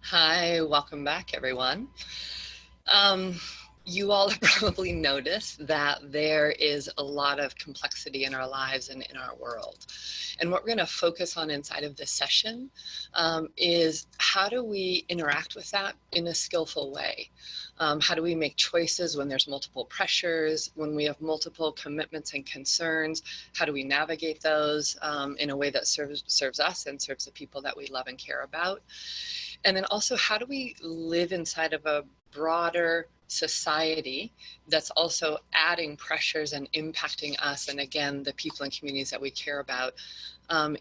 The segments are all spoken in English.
Hi, welcome back, everyone. Um, you all have probably noticed that there is a lot of complexity in our lives and in our world. And what we're going to focus on inside of this session is how do we interact with that in a skillful way? How do we make choices when there's multiple pressures, when we have multiple commitments and concerns? How do we navigate those in a way that serves us and serves the people that we love and care about? And then also, how do we live inside of a broader society that's also adding pressures and impacting us and again the people and communities that we care about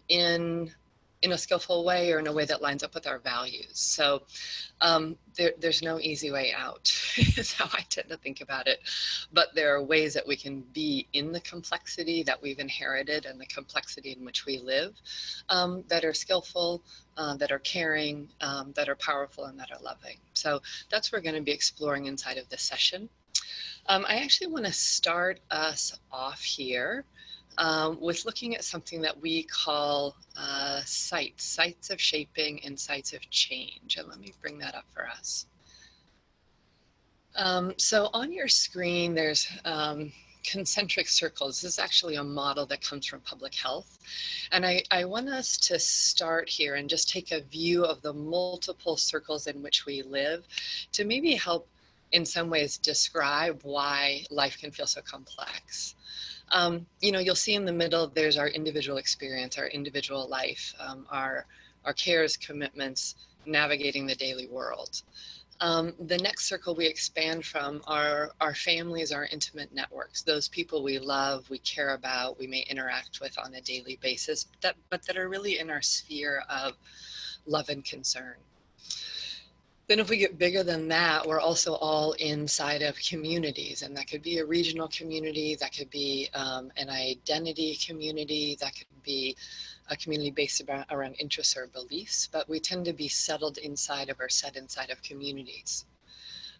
in a skillful way or in a way that lines up with our values. So there's no easy way out is how I tend to think about it, but there are ways that we can be in the complexity that we've inherited and the complexity in which we live that are skillful, that are caring, that are powerful, and that are loving. So that's what we're going to be exploring inside of this session. I actually want to start us off here with looking at something that we call sites of shaping and sites of change. And let me bring that up for us. So on your screen, there's concentric circles. This is actually a model that comes from public health. And I want us to start here and just take a view of the multiple circles in which we live to maybe help in some ways describe why life can feel so complex. You'll see in the middle, there's our individual experience, our individual life, our cares, commitments, navigating the daily world. The next circle we expand from are our families, our intimate networks, those people we love, we care about, we may interact with on a daily basis, but that are really in our sphere of love and concern. Then if we get bigger than that, we're also all inside of communities, and that could be a regional community, that could be an identity community, that could be a community based around interests or beliefs, but we tend to be settled inside of or set inside of communities.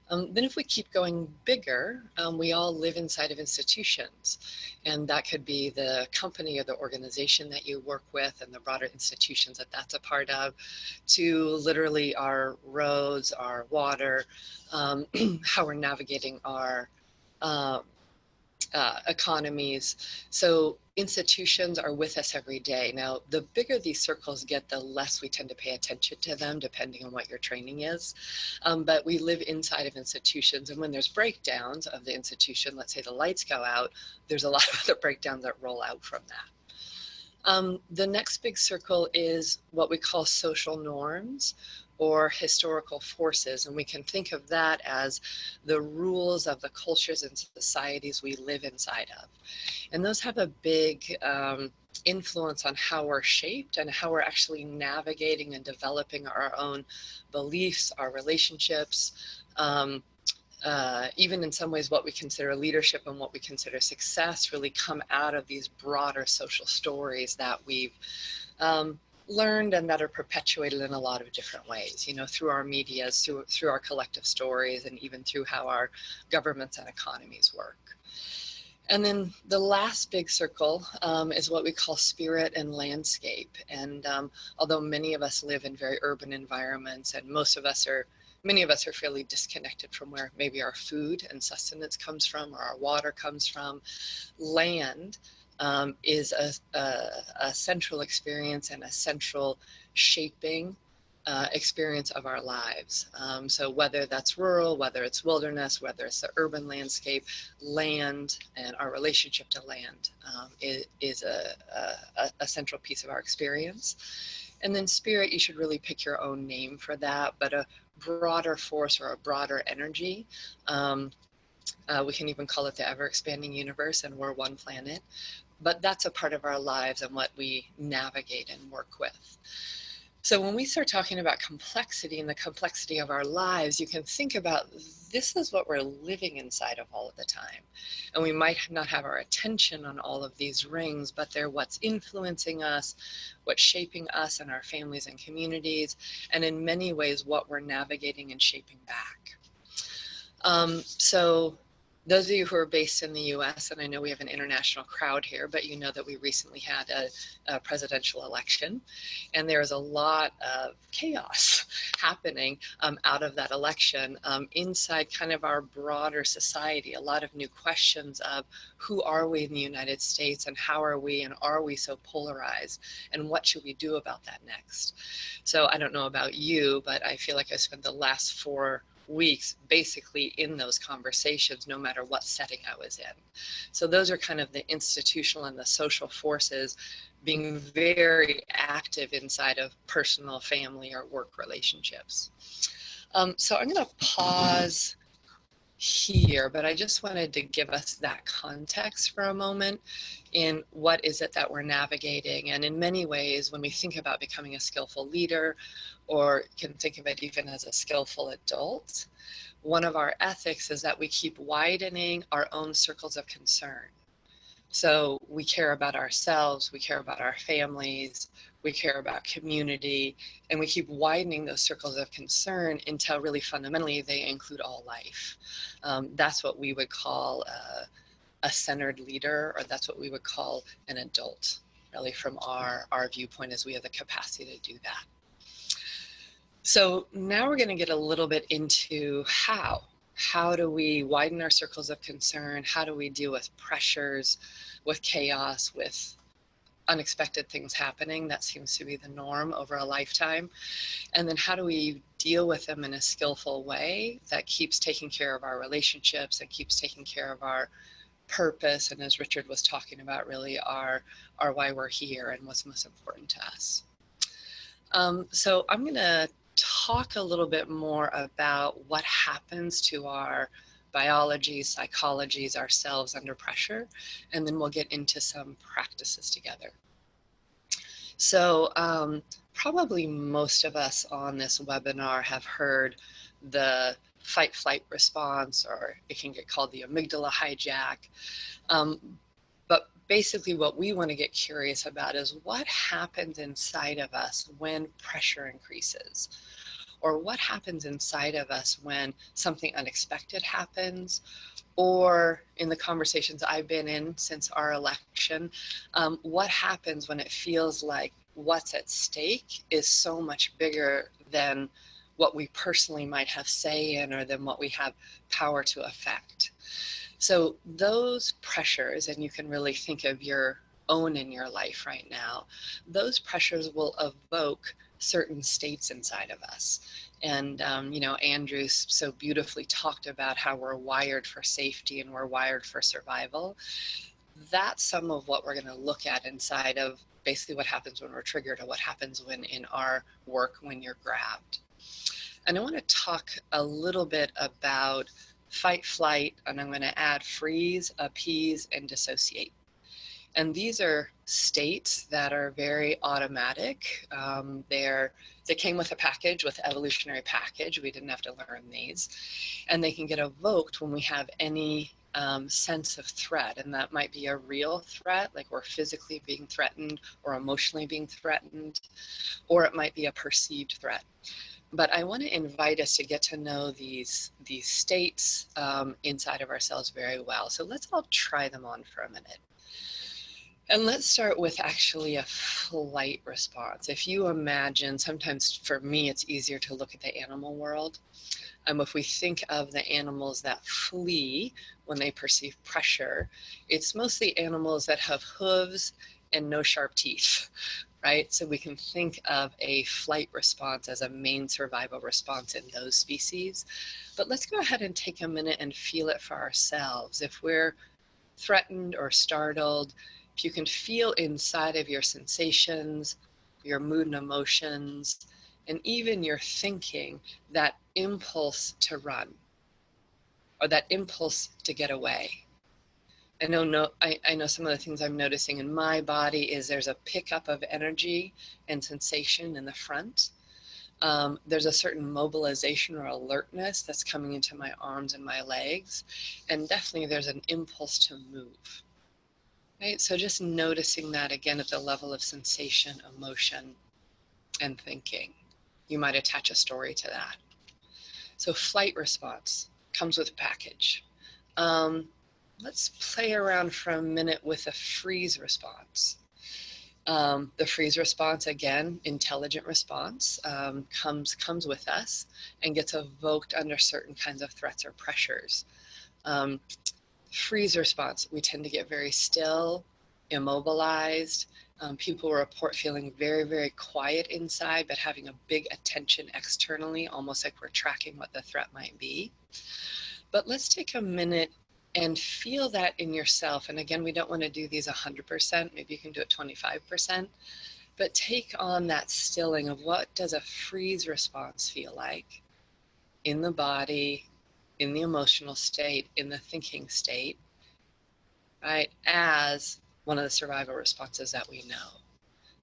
Then if we keep going bigger, we all live inside of institutions, and that could be the company or the organization that you work with and the broader institutions that that's a part of, to literally our roads, our water, how we're navigating our economies. So institutions are with us every day. Now, the bigger these circles get, the less we tend to pay attention to them, depending on what your training is. But we live inside of institutions, and when there's breakdowns of the institution, let's say the lights go out, there's a lot of other breakdowns that roll out from that. The next big circle is what we call social norms or historical forces, and we can think of that as the rules of the cultures and societies we live inside of. And those have a big influence on how we're shaped and how we're actually navigating and developing our own beliefs, our relationships, even in some ways what we consider leadership and what we consider success really come out of these broader social stories that we've learned and that are perpetuated in a lot of different ways, through our medias, through our collective stories, and even through how our governments and economies work. And then the last big circle is what we call spirit and landscape. And although many of us live in very urban environments, and many of us are fairly disconnected from where maybe our food and sustenance comes from or our water comes from, land is a central experience and a central shaping experience of our lives. So whether that's rural, whether it's wilderness, whether it's the urban landscape, land and our relationship to land is a central piece of our experience. And then spirit, you should really pick your own name for that, but a broader force or a broader energy. We can even call it the ever-expanding universe, and we're one planet. But that's a part of our lives and what we navigate and work with. So when we start talking about complexity and the complexity of our lives, you can think about this is what we're living inside of all of the time. And we might not have our attention on all of these rings, but they're what's influencing us, what's shaping us and our families and communities, and in many ways what we're navigating and shaping back. So Those of you who are based in the US, and I know we have an international crowd here, but you know that we recently had a presidential election, and there is a lot of chaos happening out of that election inside kind of our broader society. A lot of new questions of who are we in the United States, and how are we, and are we so polarized, and what should we do about that next? So I don't know about you, but I feel like I spent the last 4 weeks basically in those conversations, no matter what setting I was in. So those are kind of the institutional and the social forces being very active inside of personal, family, or work relationships. So I'm going to pause here, but I just wanted to give us that context for a moment in what is it that we're navigating. And in many ways, when we think about becoming a skillful leader, or can think of it even as a skillful adult, one of our ethics is that we keep widening our own circles of concern. So we care about ourselves, we care about our families, we care about community, and we keep widening those circles of concern until really fundamentally they include all life. That's what we would call a centered leader, or that's what we would call an adult, really from our viewpoint, as we have the capacity to do that. So now we're going to get a little bit into how. How do we widen our circles of concern? How do we deal with pressures, with chaos, with unexpected things happening? That seems to be the norm over a lifetime. And then how do we deal with them in a skillful way that keeps taking care of our relationships and keeps taking care of our purpose, and as Richard was talking about, really our why we're here and what's most important to us. So I'm going to talk a little bit more about what happens to our biologies, psychologies, ourselves under pressure, and then we'll get into some practices together. So probably most of us on this webinar have heard the fight-flight response, or it can get called the amygdala hijack. But basically what we want to get curious about is what happens inside of us when pressure increases, or what happens inside of us when something unexpected happens, or in the conversations I've been in since our election, what happens when it feels like what's at stake is so much bigger than what we personally might have say in, or than what we have power to affect. So those pressures, and you can really think of your own in your life right now, those pressures will evoke certain states inside of us. And, you know, Andrew so beautifully talked about how we're wired for safety and we're wired for survival. That's some of what we're going to look at inside of basically what happens when we're triggered, or what happens when in our work when you're grabbed. And I want to talk a little bit about fight, flight, and I'm going to add freeze, appease, and dissociate. And these are states that are very automatic. They came with a package, with evolutionary package. We didn't have to learn these. And they can get evoked when we have any sense of threat. And that might be a real threat, like we're physically being threatened or emotionally being threatened, or it might be a perceived threat. But I want to invite us to get to know these states inside of ourselves very well. So let's all try them on for a minute. And let's start with actually a flight response. If you imagine, sometimes for me, it's easier to look at the animal world. If we think of the animals that flee when they perceive pressure, it's mostly animals that have hooves and no sharp teeth, right? So we can think of a flight response as a main survival response in those species. But let's go ahead and take a minute and feel it for ourselves. If we're threatened or startled, if you can feel inside of your sensations, your mood and emotions, and even your thinking, that impulse to run, or that impulse to get away. I know some of the things I'm noticing in my body is there's a pickup of energy and sensation in the front. There's a certain mobilization or alertness that's coming into my arms and my legs. And definitely there's an impulse to move. Right? So just noticing that again at the level of sensation, emotion, and thinking. You might attach a story to that. So flight response comes with a package. Let's play around for a minute with a freeze response. The freeze response, again, intelligent response, comes with us and gets evoked under certain kinds of threats or pressures. Freeze response, we tend to get very still, immobilized. People report feeling very, very quiet inside, but having a big attention externally, almost like we're tracking what the threat might be. But let's take a minute and feel that in yourself. And again, we don't want to do these 100%, maybe you can do it 25%, but take on that stilling of what does a freeze response feel like in the body, in the emotional state, in the thinking state, right, as one of the survival responses that we know.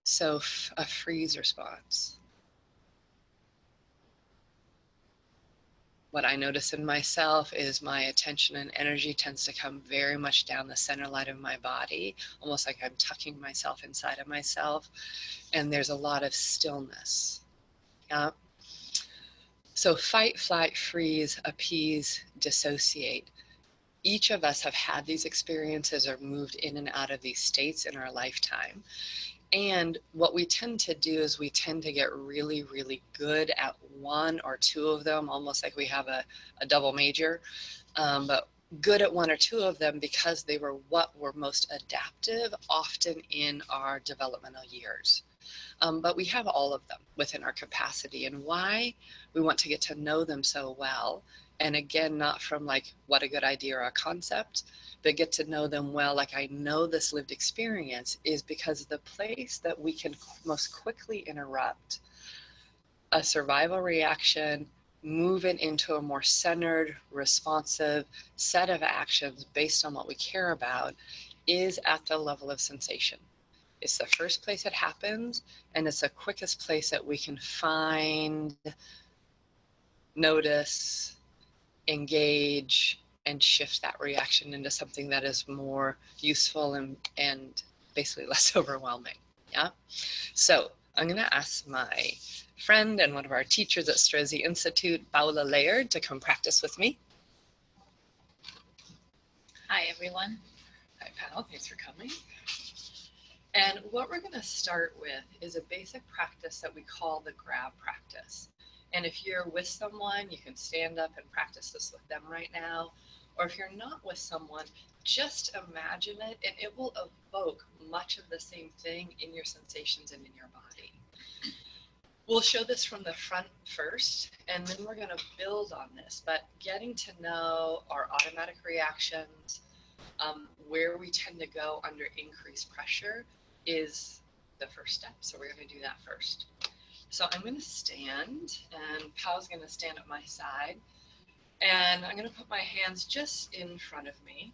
So a freeze response. What I notice in myself is my attention and energy tends to come very much down the center line of my body, almost like I'm tucking myself inside of myself, and there's a lot of stillness. Yeah. So fight, flight, freeze, appease, dissociate. Each of us have had these experiences or moved in and out of these states in our lifetime. And what we tend to do is we tend to get really, really good at one or two of them, almost like we have a double major, but good at one or two of them because they were what were most adaptive, often in our developmental years. But we have all of them within our capacity. And why? We want to get to know them so well. And again, not from like, what a good idea or a concept, but get to know them well. Like, I know this lived experience is because the place that we can most quickly interrupt a survival reaction, move it into a more centered, responsive set of actions based on what we care about, is at the level of sensation. It's the first place it happens, and it's the quickest place that we can find, notice, engage, and shift that reaction into something that is more useful and basically less overwhelming. Yeah. So I'm going to ask my friend and one of our teachers at Strozzi Institute, Paula Laird, to come practice with me. Hi, everyone. Hi, Pal. Thanks for coming. And what we're going to start with is a basic practice that we call the grab practice. And if you're with someone, you can stand up and practice this with them right now. Or if you're not with someone, just imagine it, and it will evoke much of the same thing in your sensations and in your body. We'll show this from the front first, and then we're going to build on this. But getting to know our automatic reactions, where we tend to go under increased pressure, is the first step. So we're going to do that first. So I'm going to stand, and Pal's going to stand at my side, and I'm going to put my hands just in front of me.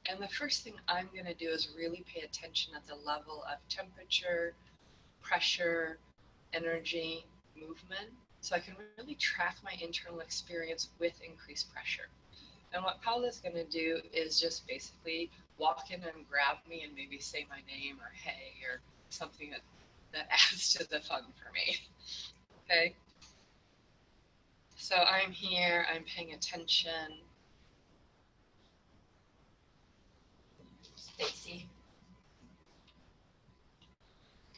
And the first thing I'm going to do is really pay attention at the level of temperature, pressure, energy, movement, so I can really track my internal experience with increased pressure. And what Paula's going to do is just basically walk in and grab me and maybe say my name or hey or something that adds to the fun for me. Okay? So I'm here, I'm paying attention. Staci.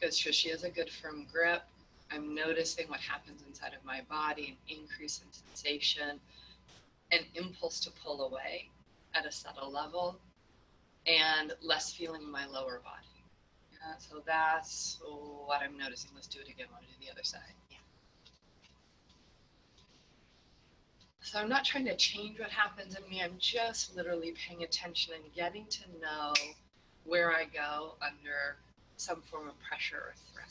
Good, so she has a good firm grip. I'm noticing what happens inside of my body, an increase in sensation, an impulse to pull away at a subtle level, and less feeling in my lower body. So that's what I'm noticing. Let's do it again. I want to do the other side. Yeah. So I'm not trying to change what happens in me. I'm just literally paying attention and getting to know where I go under some form of pressure or threat.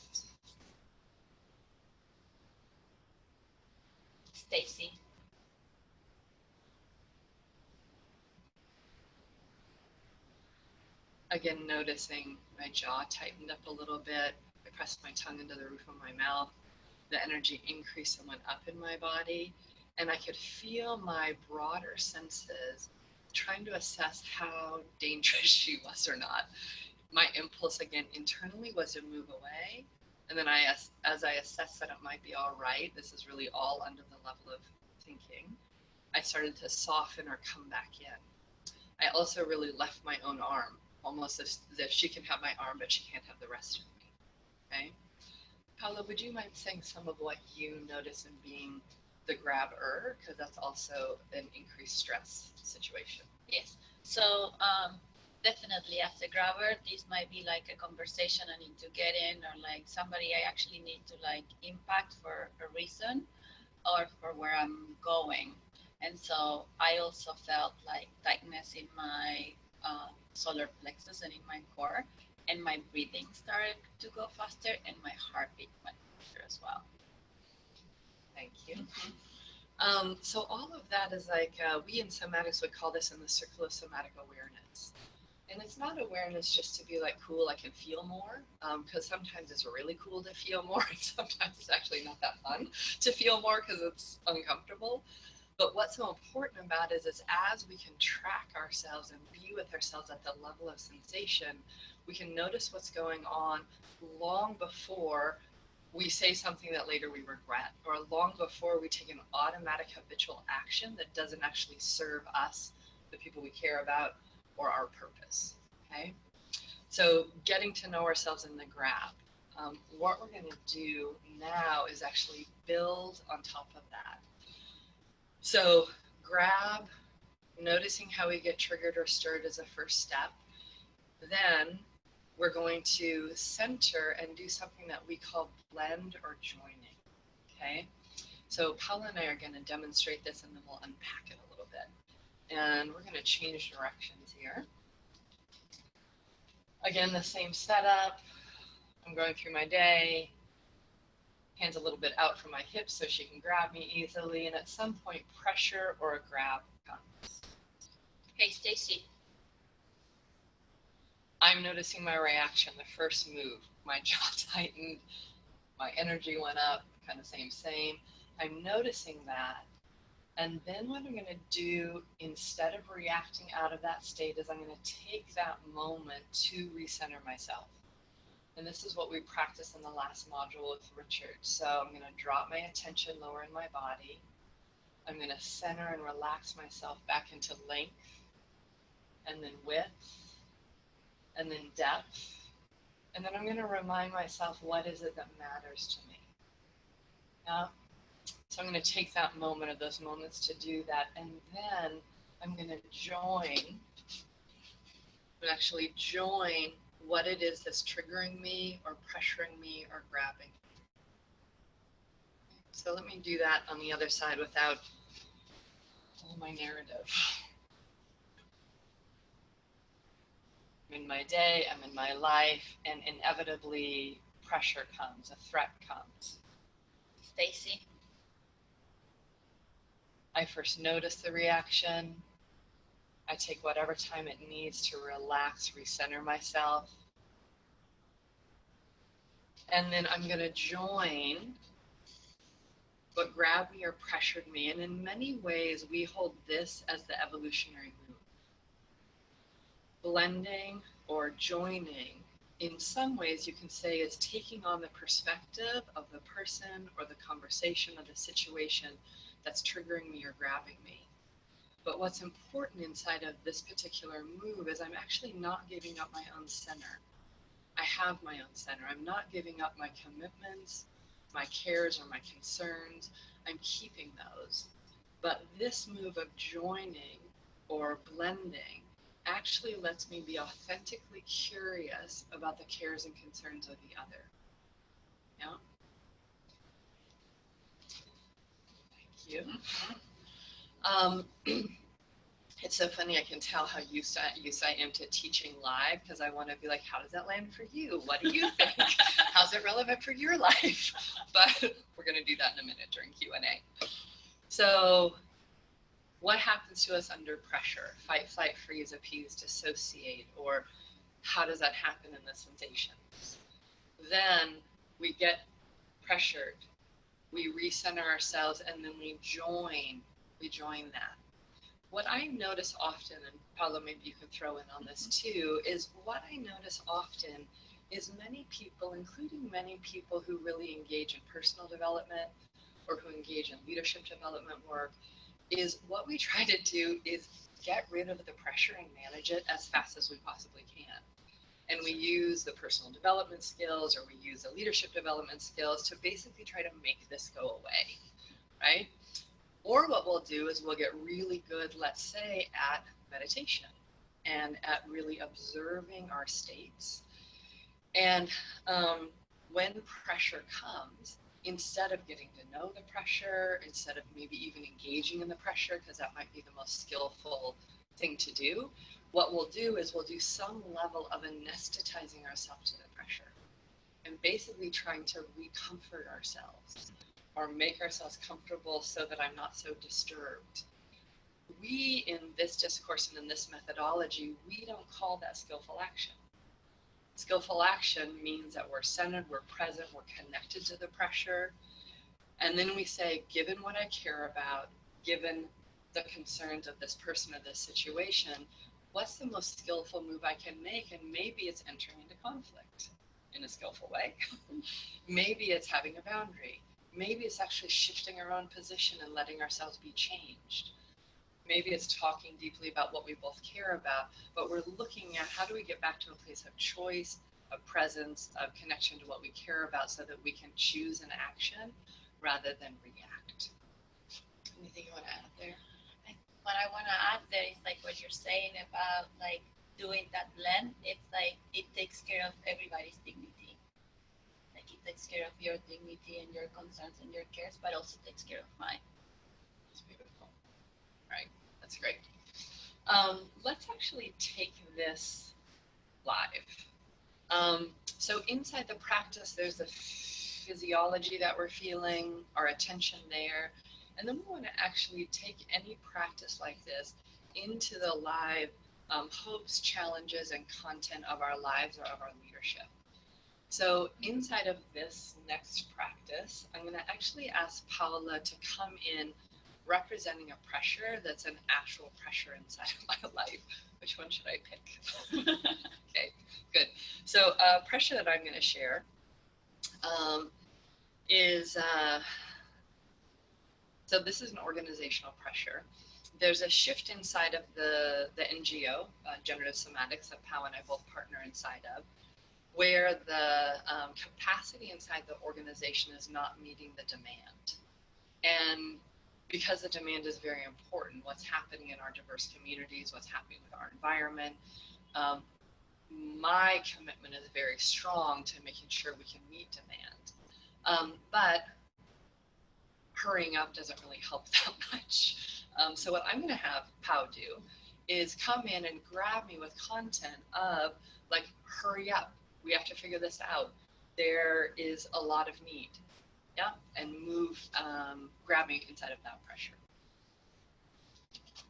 Staci. Again, noticing my jaw tightened up a little bit. I pressed my tongue into the roof of my mouth. The energy increased and went up in my body. And I could feel my broader senses trying to assess how dangerous she was or not. My impulse, again, internally was to move away. And then as I assessed that it might be all right, this is really all under the level of thinking, I started to soften or come back in. I also really left my own arm, almost as if she can have my arm, but she can't have the rest of me. Okay? Paula, would you mind saying some of what you notice in being the grabber? Because that's also an increased stress situation. Yes. So definitely as a grabber, this might be like a conversation I need to get in, or like somebody I actually need to like impact for a reason or for where I'm going. And so I also felt like tightness in my solar plexus and in my core, and my breathing started to go faster, and my heartbeat went faster as well. Thank you. So all of that is like, we in somatics would call this in the circle of somatic awareness. And it's not awareness just to be like, cool, I can feel more, because sometimes it's really cool to feel more, and sometimes it's actually not that fun to feel more because it's uncomfortable. But what's so important about it is as we can track ourselves and be with ourselves at the level of sensation, we can notice what's going on long before we say something that later we regret, or long before we take an automatic habitual action that doesn't actually serve us, the people we care about, or our purpose. Okay? So getting to know ourselves in the grab. What we're going to do now is actually build on top of that. So grab, noticing how we get triggered or stirred is a first step. Then we're going to center and do something that we call blend or joining. Okay? So Paula and I are going to demonstrate this, and then we'll unpack it a little bit. And we're going to change directions here. Again, the same setup. I'm going through my day. Hands a little bit out from my hips so she can grab me easily, and at some point pressure or a grab comes. Hey, Staci. I'm noticing my reaction, the first move. My jaw tightened, my energy went up, kind of same. I'm noticing that. And then what I'm going to do, instead of reacting out of that state, is I'm going to take that moment to recenter myself. And this is what we practiced in the last module with Richard. So I'm going to drop my attention lower in my body. I'm going to center and relax myself back into length, and then width, and then depth. And then I'm going to remind myself, what is it that matters to me? Yeah? So I'm going to take that moment, or those moments, to do that. And then I'm going to join what it is that's triggering me or pressuring me or grabbing. So let me do that on the other side without all my narrative. I'm in my day, I'm in my life, and inevitably pressure comes, a threat comes. Staci. I first notice the reaction. I take whatever time it needs to relax, recenter myself. And then I'm going to join what grabbed me or pressured me. And in many ways, we hold this as the evolutionary move. Blending or joining, in some ways, you can say, is taking on the perspective of the person or the conversation or the situation that's triggering me or grabbing me. But what's important inside of this particular move is I'm actually not giving up my own center. I have my own center. I'm not giving up my commitments, my cares, or my concerns. I'm keeping those. But this move of joining or blending actually lets me be authentically curious about the cares and concerns of the other. Yeah? Thank you. It's so funny, I can tell how used I am to teaching live, because I want to be like, how does that land for you? What do you think? How's it relevant for your life? But we're going to do that in a minute during Q&A. So what happens to us under pressure? Fight, flight, freeze, appease, dissociate, or how does that happen in the sensations? Then we get pressured, we recenter ourselves, and then we join that. What I notice often, and Paula, maybe you can throw in on this too, is what I notice often is many people, including many people who really engage in personal development or who engage in leadership development work, is what we try to do is get rid of the pressure and manage it as fast as we possibly can. And we use the personal development skills, or we use the leadership development skills to basically try to make this go away, right? Or what we'll do is we'll get really good, let's say, at meditation and at really observing our states. And when pressure comes, instead of getting to know the pressure, instead of maybe even engaging in the pressure, because that might be the most skillful thing to do, what we'll do is we'll do some level of anesthetizing ourselves to the pressure and basically trying to recomfort ourselves or make ourselves comfortable so that I'm not so disturbed. We, in this discourse and in this methodology, we don't call that skillful action. Skillful action means that we're centered, we're present, we're connected to the pressure. And then we say, given what I care about, given the concerns of this person or this situation, what's the most skillful move I can make? And maybe it's entering into conflict in a skillful way. Maybe it's having a boundary. Maybe it's actually shifting our own position and letting ourselves be changed. Maybe it's talking deeply about what we both care about, but we're looking at how do we get back to a place of choice, of presence, of connection to what we care about so that we can choose an action rather than react. Anything you want to add there? What I want to add there is like what you're saying about like doing that blend. It's like it takes care of everybody's dignity. Like it takes care of your dignity and your concerns and your cares, but also takes care of mine. That's beautiful. Right. That's great. Let's actually take this live. So inside the practice, there's the physiology that we're feeling, our attention there. And then we want to actually take any practice like this into the live hopes, challenges, and content of our lives or of our leadership. So inside of this next practice, I'm going to actually ask Paula to come in representing a pressure that's an actual pressure inside of my life. Which one should I pick? Okay, good. So pressure that I'm going to share is... So this is an organizational pressure. There's a shift inside of the NGO, Generative Somatics, that Pao and I both partner inside of, where the capacity inside the organization is not meeting the demand. And because the demand is very important, what's happening in our diverse communities, what's happening with our environment, my commitment is very strong to making sure we can meet demand. But hurrying up doesn't really help that much. So what I'm going to have Pao do is come in and grab me with content of like, hurry up. We have to figure this out. There is a lot of need. Yeah. And move, grab me inside of that pressure.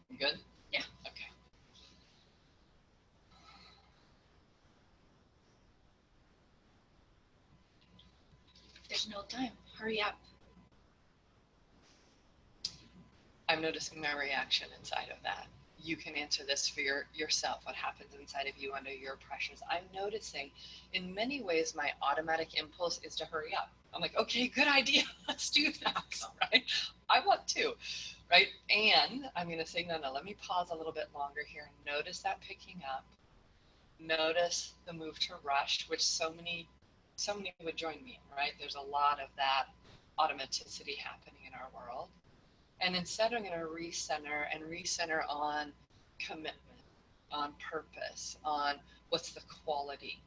You good? Yeah. Okay. There's no time. Hurry up. I'm noticing my reaction inside of that. You can answer this for yourself, what happens inside of you under your pressures. I'm noticing in many ways my automatic impulse is to hurry up. I'm like, okay, good idea. Let's do that, right? I want to, right? And I'm going to say, no, let me pause a little bit longer here and notice that picking up. Notice the move to rush, which so many would join me in, right? There's a lot of that automaticity happening in our world. And instead, I'm going to recenter on commitment, on purpose, on what's the quality,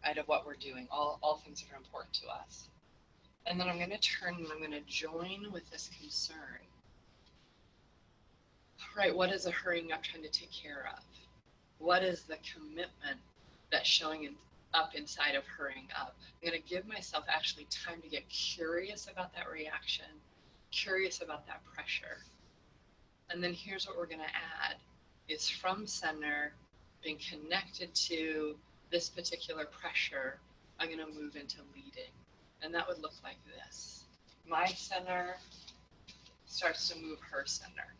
right, of what we're doing, all things that are important to us. And then I'm going to turn and I'm going to join with this concern. Right, what is the hurrying up trying to take care of? What is the commitment that's showing up inside of hurrying up? I'm going to give myself actually time to get curious about that reaction, curious about that pressure. And then here's what we're going to add is from center, being connected to this particular pressure, I'm going to move into leading. And that would look like this. My center starts to move her center.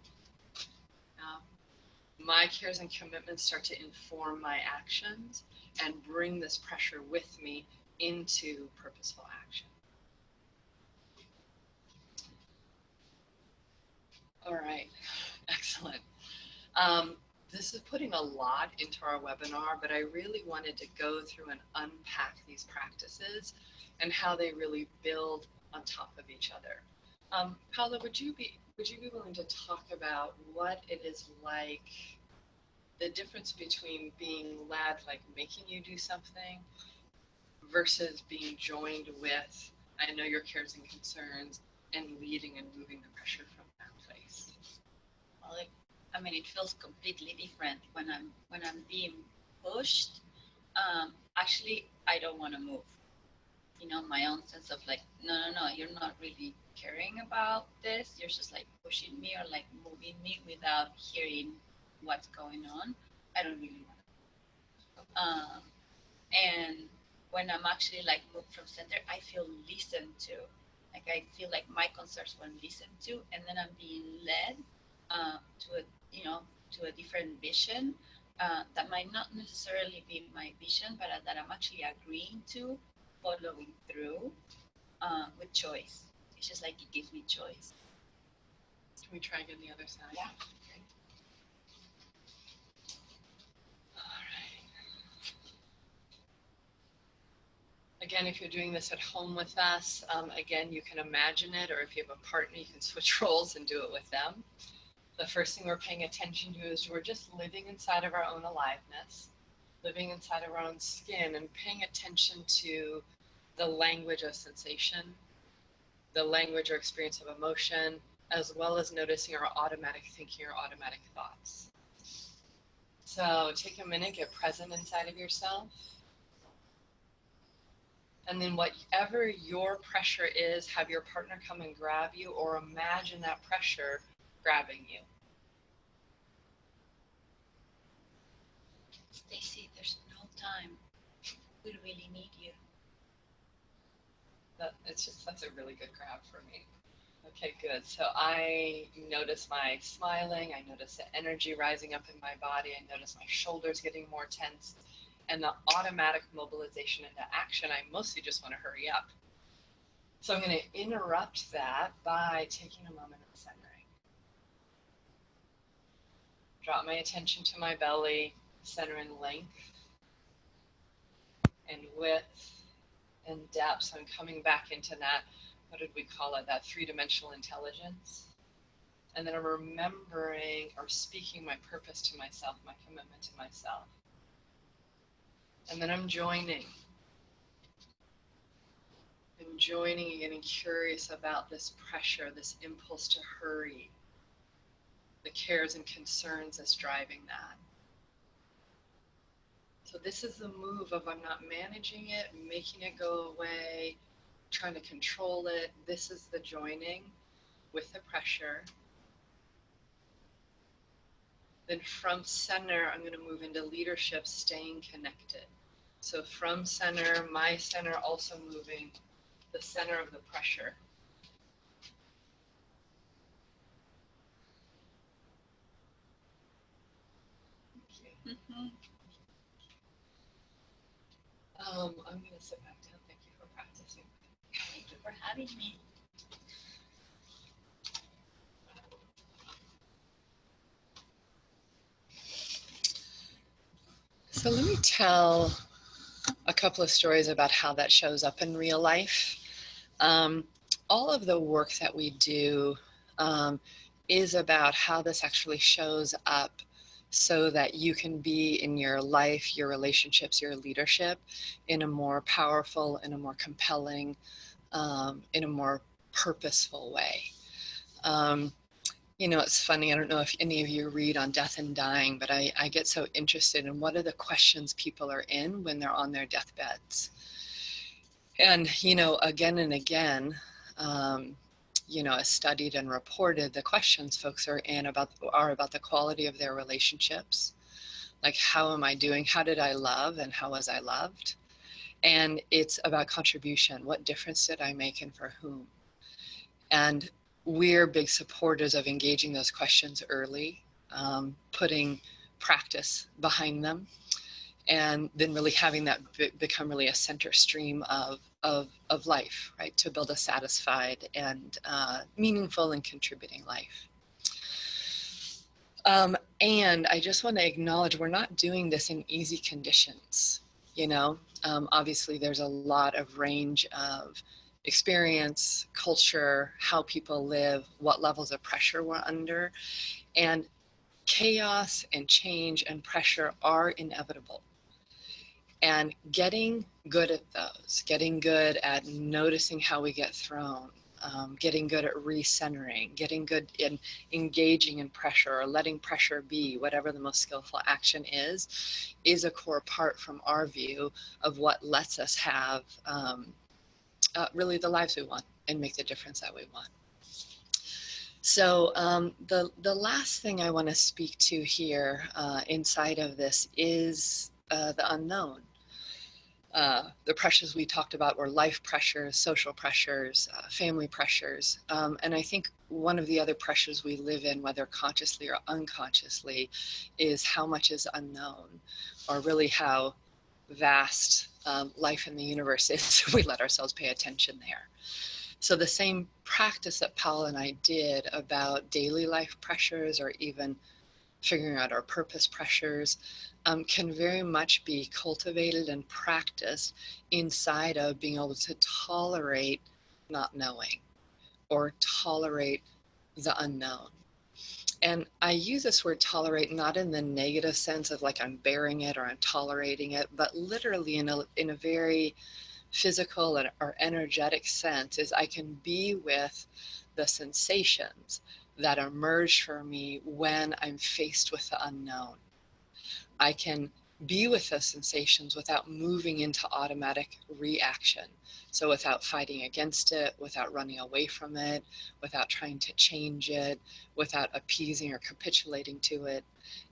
My cares and commitments start to inform my actions and bring this pressure with me into purposeful action. All right, excellent. This is putting a lot into our webinar, but I really wanted to go through and unpack these practices and how they really build on top of each other. Paula, would you be willing to talk about what it is like, the difference between being led, like making you do something, versus being joined with, I know your cares and concerns, and leading and moving the pressure from that place? Well, I mean, it feels completely different when I'm being pushed. Actually, I don't want to move. You know, my own sense of like, no, you're not really caring about this. You're just like pushing me or like moving me without hearing what's going on. I don't really want to. And when I'm actually like moved from center, I feel listened to. Like I feel like my concerns were listened to, and then I'm being led to a different vision that might not necessarily be my vision, but that I'm actually agreeing to, following through with choice. It's just like it gives me choice. Can we try again the other side? Yeah. Again, if you're doing this at home with us, again, you can imagine it, or if you have a partner, you can switch roles and do it with them. The first thing we're paying attention to is we're just living inside of our own aliveness, living inside of our own skin, and paying attention to the language of sensation, the language or experience of emotion, as well as noticing our automatic thinking or automatic thoughts. So take a minute, get present inside of yourself. And then whatever your pressure is, have your partner come and grab you, or imagine that pressure grabbing you. Staci, there's no time. We really need you. That's a really good grab for me. Okay, good. So I notice my smiling, I notice the energy rising up in my body, I notice my shoulders getting more tense, and the automatic mobilization into action. I mostly just want to hurry up. So I'm going to interrupt that by taking a moment of centering. Drop my attention to my belly, center in length and width and depth. So I'm coming back into that, what did we call it, that three-dimensional intelligence. And then I'm remembering or speaking my purpose to myself, my commitment to myself. And then I'm joining and getting curious about this pressure, this impulse to hurry, the cares and concerns that's driving that. So this is the move of I'm not managing it, making it go away, trying to control it. This is the joining with the pressure. Then from center, I'm going to move into leadership, staying connected. So from center, my center also moving the center of the pressure. Mm-hmm. I'm going to sit back down. Thank you for practicing. Thank you for having me. So let me tell a couple of stories about how that shows up in real life. All of the work that we do is about how this actually shows up so that you can be in your life, your relationships, your leadership in a more powerful, in a more compelling, in a more purposeful way. You know, it's funny, I don't know if any of you read on death and dying, but I get so interested in what are the questions people are in when they're on their deathbeds. And, you know, again and again, you know, as studied and reported, the questions folks are in are about the quality of their relationships. Like, how am I doing? How did I love? And how was I loved? And it's about contribution. What difference did I make and for whom? And we're big supporters of engaging those questions early, putting practice behind them, and then really having that become really a center stream of life, right? To build a satisfied and meaningful and contributing life. And I just want to acknowledge we're not doing this in easy conditions. You know, obviously there's a lot of range of experience, culture, how people live, what levels of pressure we're under, and chaos and change and pressure are inevitable. And getting good at those, getting good at noticing how we get thrown, getting good at recentering, getting good in engaging in pressure or letting pressure be, whatever the most skillful action is a core part from our view of what lets us have really the lives we want and make the difference that we want. So the last thing I want to speak to here inside of this is the unknown. The pressures we talked about were life pressures, social pressures, family pressures. And I think one of the other pressures we live in, whether consciously or unconsciously, is how much is unknown, or really how vast life in the universe is if we let ourselves pay attention there. So the same practice that Paula and I did about daily life pressures, or even figuring out our purpose pressures, can very much be cultivated and practiced inside of being able to tolerate not knowing or tolerate the unknown. And I use this word tolerate not in the negative sense of like I'm bearing it or I'm tolerating it, but literally in a very physical or energetic sense, is I can be with the sensations that emerge for me when I'm faced with the unknown. I can be with the sensations without moving into automatic reaction. So without fighting against it, without running away from it, without trying to change it, without appeasing or capitulating to it,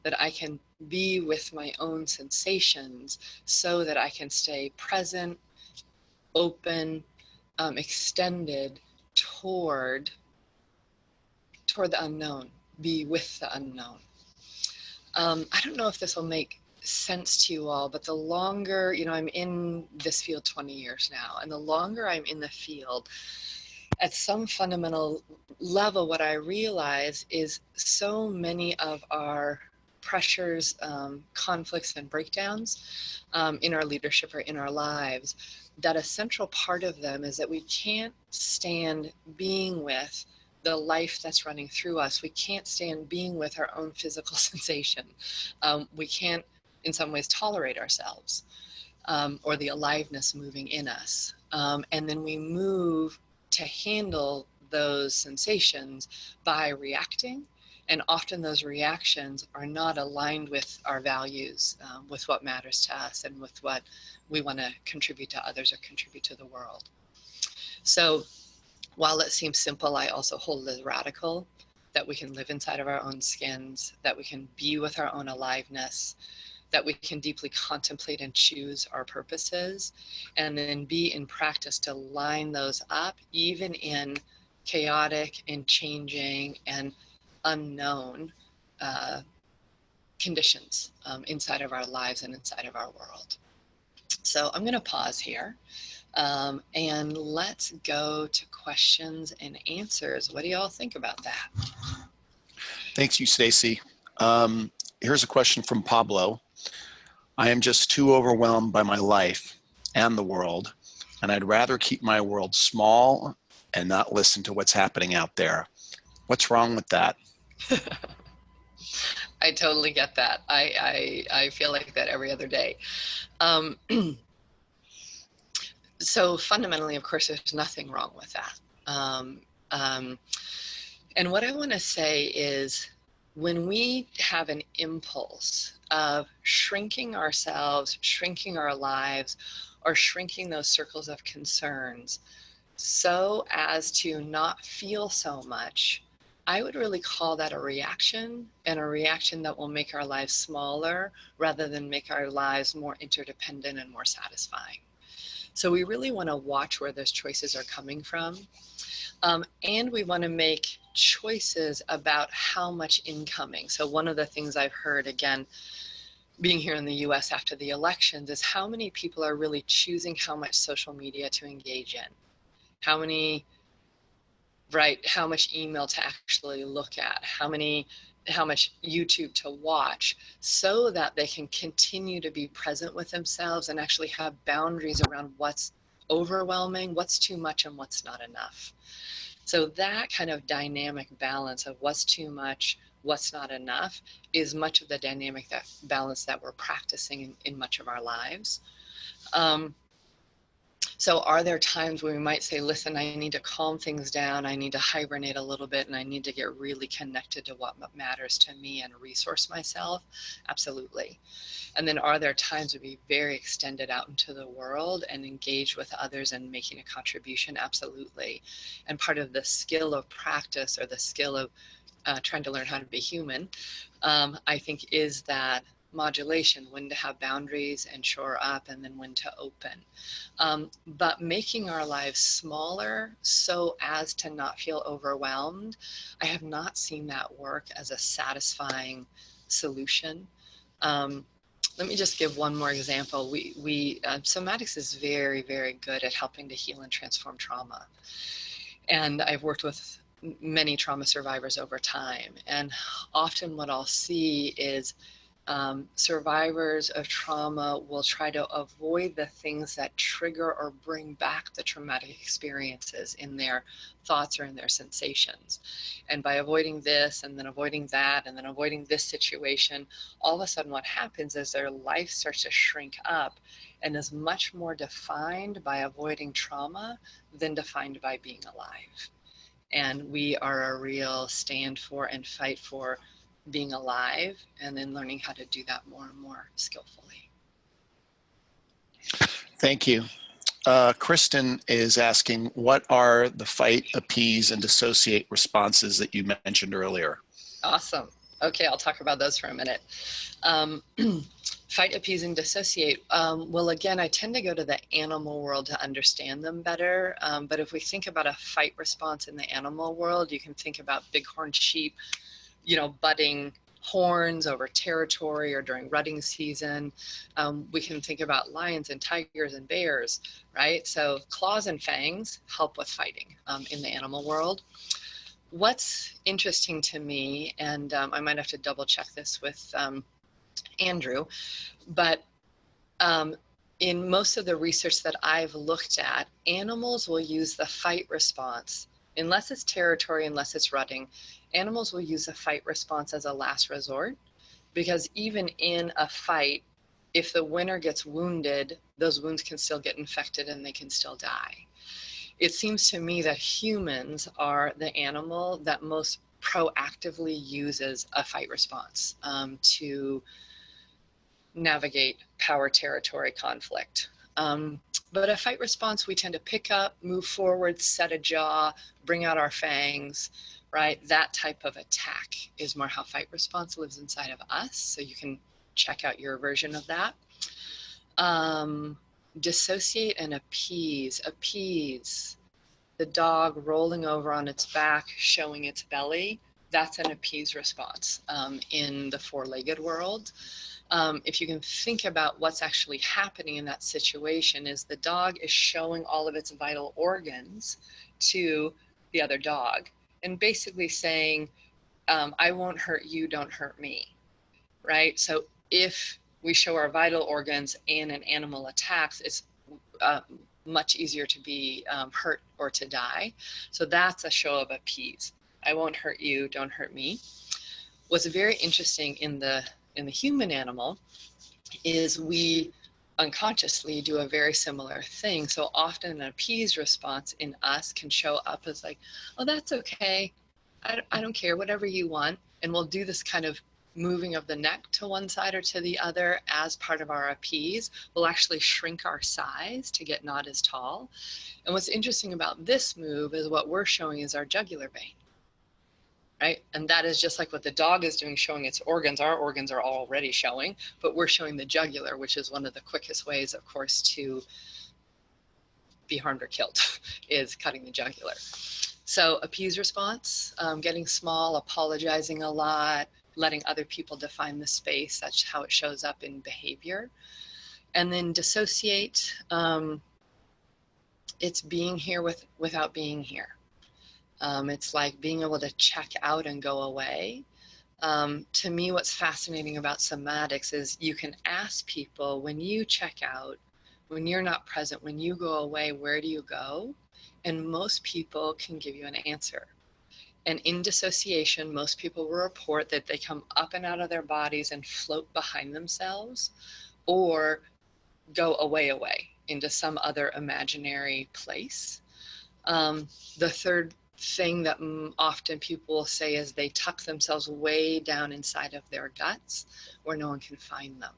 that I can be with my own sensations so that I can stay present, open, extended toward the unknown, be with the unknown. I don't know if this will make sense to you all, but the longer, I'm in this field 20 years now, and the longer I'm in the field, at some fundamental level, what I realize is so many of our pressures, conflicts, and breakdowns in our leadership or in our lives, that a central part of them is that we can't stand being with the life that's running through us. We can't stand being with our own physical sensation. We can't, in some ways, tolerate ourselves or the aliveness moving in us. And then we move to handle those sensations by reacting. And often those reactions are not aligned with our values, with what matters to us and with what we want to contribute to others or contribute to the world. So while it seems simple, I also hold it as radical, that we can live inside of our own skins, that we can be with our own aliveness, that we can deeply contemplate and choose our purposes, and then be in practice to line those up, even in chaotic and changing and unknown conditions inside of our lives and inside of our world. So I'm going to pause here. And let's go to questions and answers. What do y'all think about that? Thanks you, Staci. Here's a question from Pablo. I am just too overwhelmed by my life and the world, and I'd rather keep my world small and not listen to what's happening out there. What's wrong with that? I totally get that. I feel like that every other day. So fundamentally, of course, there's nothing wrong with that. And what I want to say is, when we have an impulse of shrinking ourselves, shrinking our lives, or shrinking those circles of concerns so as to not feel so much, I would really call that a reaction, and a reaction that will make our lives smaller rather than make our lives more interdependent and more satisfying. So we really want to watch where those choices are coming from. And we want to make choices about how much incoming. So one of the things I've heard, again, being here in the US after the elections, is how many people are really choosing how much social media to engage in, how much email to actually look at, how many how much YouTube to watch, so that they can continue to be present with themselves and actually have boundaries around what's overwhelming, what's too much, and what's not enough. So that kind of dynamic balance of what's too much, what's not enough, is much of the dynamic that balance that we're practicing in much of our lives. So are there times where we might say, listen, I need to calm things down, I need to hibernate a little bit, and I need to get really connected to what matters to me and resource myself? Absolutely. And then are there times to be very extended out into the world and engage with others and making a contribution? Absolutely. And part of the skill of practice, or the skill of trying to learn how to be human, I think, is that modulation, when to have boundaries and shore up, and then when to open. But making our lives smaller so as to not feel overwhelmed, I have not seen that work as a satisfying solution. Let me just give one more example. Somatics is very, very good at helping to heal and transform trauma. And I've worked with many trauma survivors over time. And often what I'll see is survivors of trauma will try to avoid the things that trigger or bring back the traumatic experiences in their thoughts or in their sensations. And by avoiding this, and then avoiding that, and then avoiding this situation, all of a sudden what happens is their life starts to shrink up and is much more defined by avoiding trauma than defined by being alive. And we are a real stand for and fight for being alive, and then learning how to do that more and more skillfully. Thank you. Kristen is asking, what are the fight, appease, and dissociate responses that you mentioned earlier? Awesome. Okay, I'll talk about those for a minute. Fight, appease, and dissociate. Well, again, I tend to go to the animal world to understand them better. But if we think about a fight response in the animal world, you can think about bighorn sheep, butting horns over territory or during rutting season. We can think about lions and tigers and bears, right? So claws and fangs help with fighting in the animal world. What's interesting to me, and I might have to double check this with Andrew, but in most of the research that I've looked at, animals will use the fight response, unless it's territory, unless it's rutting. Animals will use a fight response as a last resort, because even in a fight, if the winner gets wounded, those wounds can still get infected and they can still die. It seems to me that humans are the animal that most proactively uses a fight response to navigate power territory conflict. But a fight response, we tend to pick up, move forward, set a jaw, bring out our fangs, right? That type of attack is more how fight response lives inside of us. So you can check out your version of that. Dissociate and appease. Appease, the dog rolling over on its back, showing its belly. That's an appease response in the four-legged world. If you can think about what's actually happening in that situation, is the dog is showing all of its vital organs to the other dog and basically saying, I won't hurt you, don't hurt me, right? So if we show our vital organs and an animal attacks, it's much easier to be hurt or to die. So that's a show of appease. I won't hurt you, don't hurt me. What's very interesting in the human animal is we unconsciously do a very similar thing. So often an appease response in us can show up as like, oh, that's okay. I don't care, whatever you want. And we'll do this kind of moving of the neck to one side or to the other as part of our appease. We'll actually shrink our size to get not as tall. And what's interesting about this move is what we're showing is our jugular vein. Right? And that is just like what the dog is doing, showing its organs. Our organs are already showing, but we're showing the jugular, which is one of the quickest ways, of course, to be harmed or killed, is cutting the jugular. So appease response, getting small, apologizing a lot, letting other people define the space. That's how it shows up in behavior. And then dissociate, it's being here without being here. It's like being able to check out and go away. To me, what's fascinating about somatics is you can ask people, when you check out, when you're not present, when you go away, where do you go? And most people can give you an answer. And in dissociation, most people will report that they come up and out of their bodies and float behind themselves, or go away into some other imaginary place. The third thing that often people will say is they tuck themselves way down inside of their guts where no one can find them.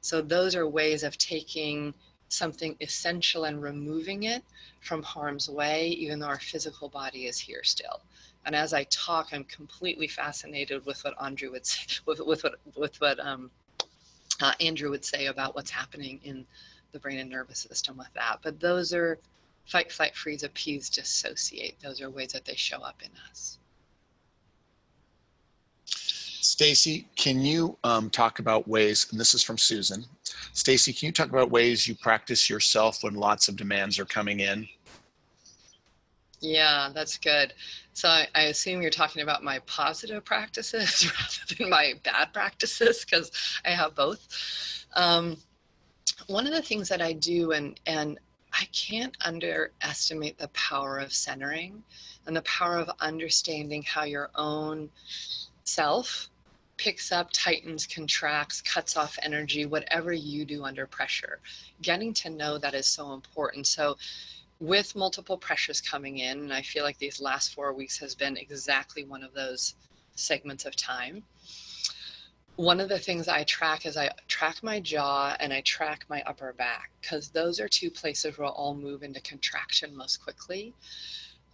So those are ways of taking something essential and removing it from harm's way, even though our physical body is here still. And as I talk, I'm completely fascinated with what Andrew would say, with what Andrew would say about what's happening in the brain and nervous system with that. But those are fight, flight, freeze, appease, dissociate. Those are ways that they show up in us. Staci, can you talk about ways, and this is from Susan. Staci, can you talk about ways you practice yourself when lots of demands are coming in? Yeah, that's good. So I assume you're talking about my positive practices rather than my bad practices, because I have both. One of the things that I do, and I can't underestimate the power of centering and the power of understanding how your own self picks up, tightens, contracts, cuts off energy, whatever you do under pressure. Getting to know that is so important. So with multiple pressures coming in, and I feel like these last 4 weeks has been exactly one of those segments of time. One of the things I track is I track my jaw and I track my upper back, because those are two places where I'll move into contraction most quickly.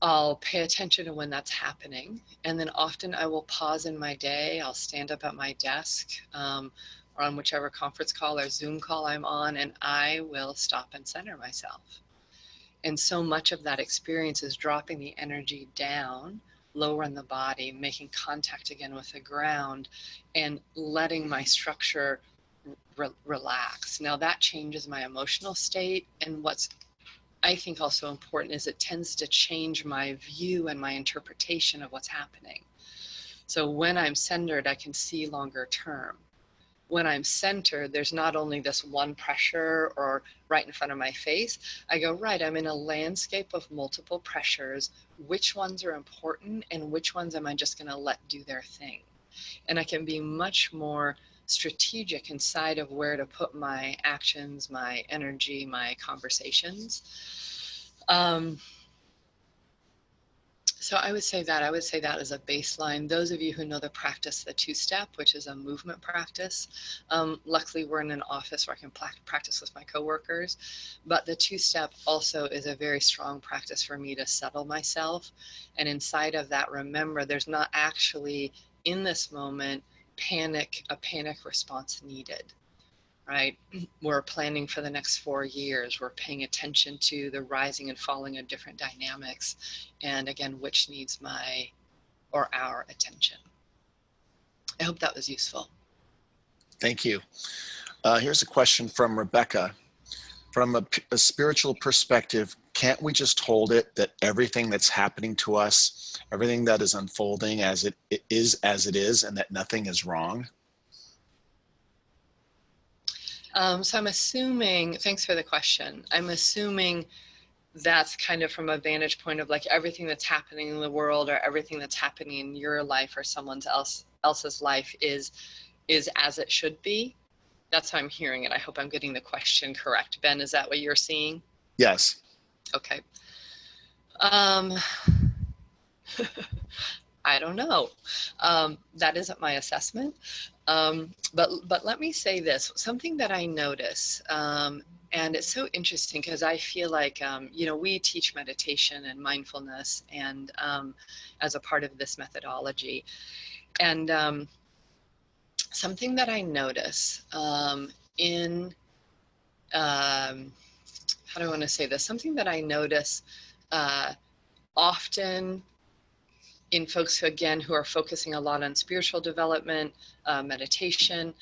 I'll pay attention to when that's happening. And then often I will pause in my day. I'll stand up at my desk or on whichever conference call or Zoom call I'm on, and I will stop and center myself. And so much of that experience is dropping the energy down, lower in the body, making contact again with the ground, and letting my structure relax. Now that changes my emotional state, and what's I think also important is it tends to change my view and my interpretation of what's happening. So when I'm centered, I can see longer term. When I'm centered, there's not only this one pressure or right in front of my face. I go, right, I'm in a landscape of multiple pressures. Which ones are important and which ones am I just going to let do their thing? And I can be much more strategic inside of where to put my actions, my energy, my conversations. So I would say that as a baseline. Those of you who know the practice, the two-step, which is a movement practice, luckily we're in an office where I can practice with my coworkers, but the two-step also is a very strong practice for me to settle myself. And inside of that, remember, there's not actually in this moment a panic response needed, right? We're planning for the next 4 years. We're paying attention to the rising and falling of different dynamics. And again, which needs my or our attention. I hope that was useful. Thank you. Here's a question from Rebecca. From a spiritual perspective, can't we just hold it that everything that's happening to us, everything that is unfolding as it is, and that nothing is wrong? So I'm assuming, thanks for the question. I'm assuming that's kind of from a vantage point of like everything that's happening in the world or everything that's happening in your life or someone else's life is as it should be. That's how I'm hearing it. I hope I'm getting the question correct. Ben, is that what you're seeing? Yes. Okay. I don't know. That isn't my assessment. But let me say this, something that I notice, and it's so interesting because I feel like, we teach meditation and mindfulness and as a part of this methodology. And something that I notice how do I want to say this? Something that I notice often in folks who are focusing a lot on spiritual development, meditation,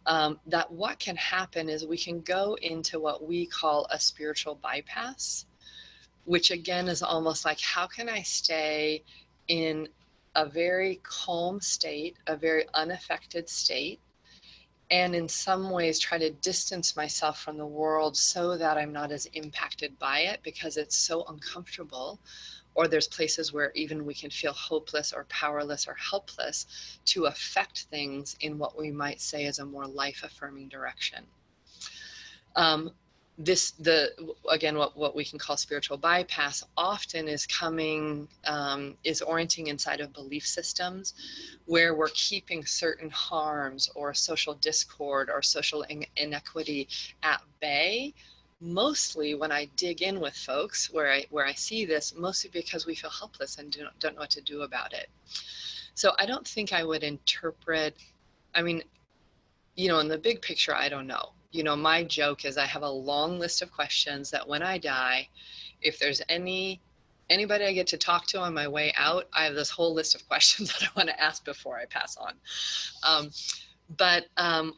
that what can happen is we can go into what we call a spiritual bypass, which again is almost like, how can I stay in a very calm state, a very unaffected state, and in some ways try to distance myself from the world so that I'm not as impacted by it because it's so uncomfortable. Or there's places where even we can feel hopeless or powerless or helpless to affect things in what we might say is a more life-affirming direction. Again, what we can call spiritual bypass often is is orienting inside of belief systems where we're keeping certain harms or social discord or social inequity at bay. Mostly when I dig in with folks where I see this, mostly because we feel helpless and don't know what to do about it. So I don't think I would interpret, I mean, in the big picture, I don't know. My joke is I have a long list of questions that when I die, if there's anybody I get to talk to on my way out, I have this whole list of questions that I want to ask before I pass on. But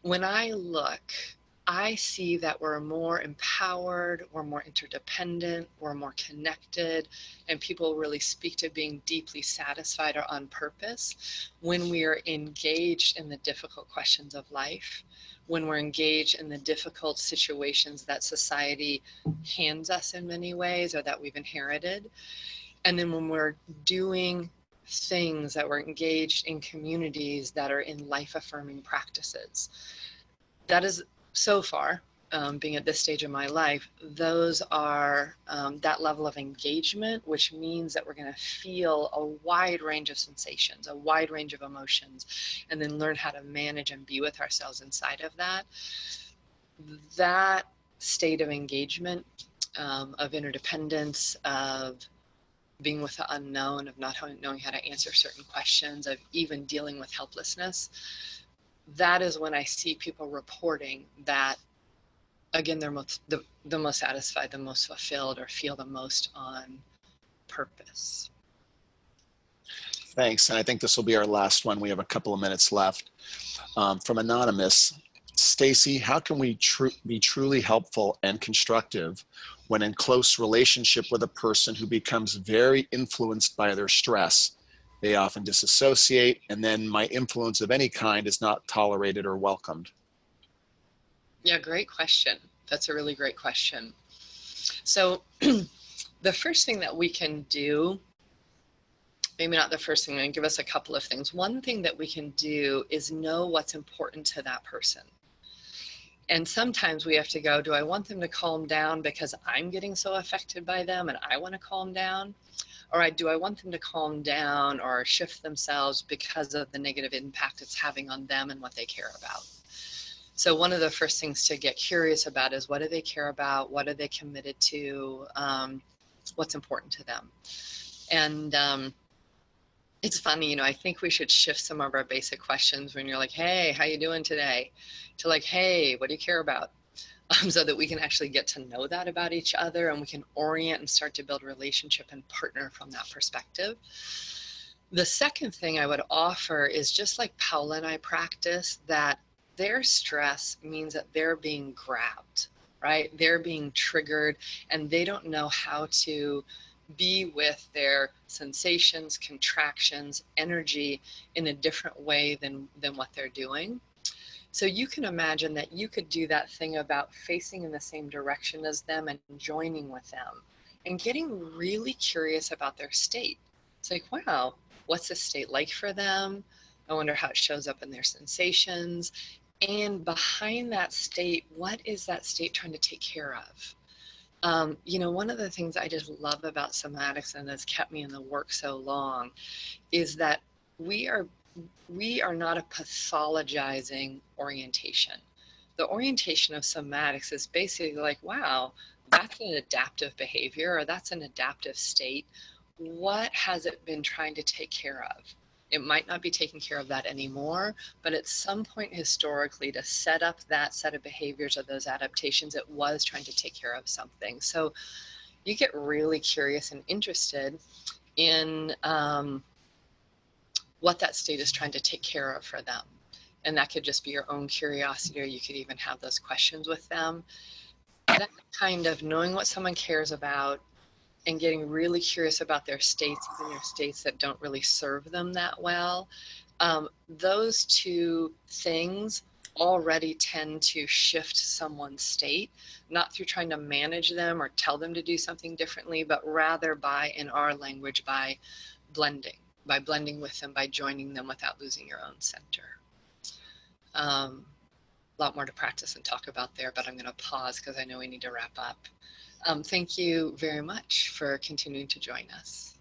when I look, I see that we're more empowered, we're more interdependent, we're more connected, and people really speak to being deeply satisfied or on purpose when we are engaged in the difficult questions of life, when we're engaged in the difficult situations that society hands us in many ways or that we've inherited, and then when we're doing things that we're engaged in communities that are in life-affirming practices. That is so far, being at this stage of my life, those are that level of engagement, which means that we're going to feel a wide range of sensations, a wide range of emotions, and then learn how to manage and be with ourselves inside of that. That state of engagement, of interdependence, of being with the unknown, of not knowing how to answer certain questions, of even dealing with helplessness, that is when I see people reporting that, again, they're the most satisfied, the most fulfilled, or feel the most on purpose. Thanks. And I think this will be our last one. We have a couple of minutes left. From Anonymous, Staci, how can we be truly helpful and constructive when in close relationship with a person who becomes very influenced by their stress? They often disassociate, and then my influence of any kind is not tolerated or welcomed. Yeah, great question. That's a really great question. So the first thing that we can do, maybe not the first thing, I'm going to give us a couple of things. One thing that we can do is know what's important to that person. And sometimes we have to go, do I want them to calm down because I'm getting so affected by them and I want to calm down? Or do I want them to calm down or shift themselves because of the negative impact it's having on them and what they care about? So one of the first things to get curious about is, what do they care about? What are they committed to? What's important to them? And it's funny, I think we should shift some of our basic questions when you're like, hey, how you doing today? To like, hey, what do you care about? So that we can actually get to know that about each other, and we can orient and start to build relationship and partner from that perspective. The second thing I would offer is, just like Paula and I practice, that their stress means that they're being grabbed, right? They're being triggered, and they don't know how to be with their sensations, contractions, energy in a different way than what they're doing. So you can imagine that you could do that thing about facing in the same direction as them and joining with them and getting really curious about their state. It's like, wow, what's this state like for them? I wonder how it shows up in their sensations. And behind that state, what is that state trying to take care of? One of the things I just love about somatics, and that's kept me in the work so long, is that we are not a pathologizing orientation. The orientation of somatics is basically like, wow, that's an adaptive behavior, or that's an adaptive state. What has it been trying to take care of? It might not be taking care of that anymore, but at some point historically, to set up that set of behaviors or those adaptations, it was trying to take care of something. So you get really curious and interested in what that state is trying to take care of for them. And that could just be your own curiosity, or you could even have those questions with them. That kind of knowing what someone cares about, and getting really curious about their states, even their states that don't really serve them that well, those two things already tend to shift someone's state, not through trying to manage them or tell them to do something differently, but rather by, in our language, by blending with them, by joining them without losing your own center. A lot more to practice and talk about there, but I'm going to pause because I know we need to wrap up. Thank you very much for continuing to join us.